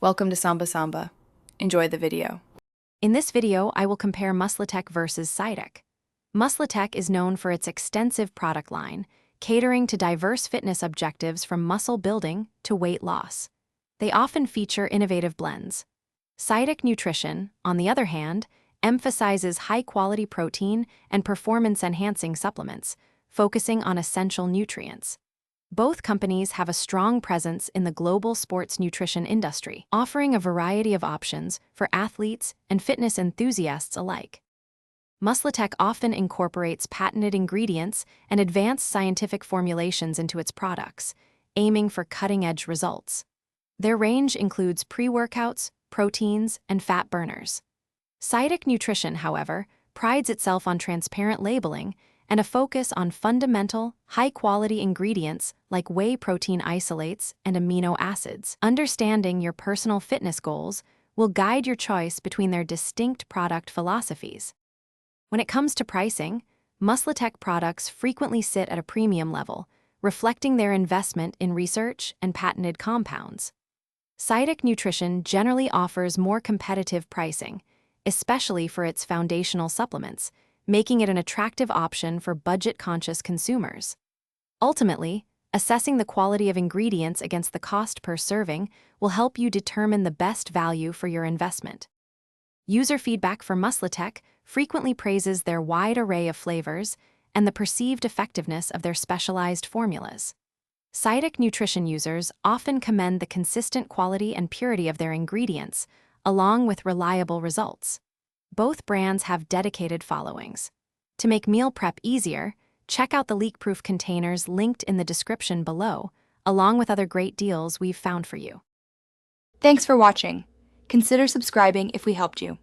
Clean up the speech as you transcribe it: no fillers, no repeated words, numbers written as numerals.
Welcome to Samba Samba. Enjoy the video. In this video, I will compare Muscletech versus Scitec. Muscletech is known for its extensive product line, catering to diverse fitness objectives from muscle building to weight loss. They often feature innovative blends. Scitec Nutrition, on the other hand, emphasizes high-quality protein and performance-enhancing supplements, focusing on essential nutrients. Both companies have a strong presence in the global sports nutrition industry, offering a variety of options for athletes and fitness enthusiasts alike. Muscletech often incorporates patented ingredients and advanced scientific formulations into its products, aiming for cutting-edge results. Their range includes pre-workouts, proteins, and fat burners. Scitec Nutrition, however, prides itself on transparent labeling and a focus on fundamental, high-quality ingredients like whey protein isolates and amino acids. Understanding your personal fitness goals will guide your choice between their distinct product philosophies. When it comes to pricing, Muscletech products frequently sit at a premium level, reflecting their investment in research and patented compounds. Scitec Nutrition generally offers more competitive pricing, especially for its foundational supplements, making it an attractive option for budget-conscious consumers. Ultimately, assessing the quality of ingredients against the cost per serving will help you determine the best value for your investment. User feedback for Muscletech frequently praises their wide array of flavors and the perceived effectiveness of their specialized formulas. Scitec Nutrition users often commend the consistent quality and purity of their ingredients, along with reliable results. Both brands have dedicated followings. To make meal prep easier, check out the leak-proof containers linked in the description below, along with other great deals we've found for you. Thanks for watching. Consider subscribing if we helped you.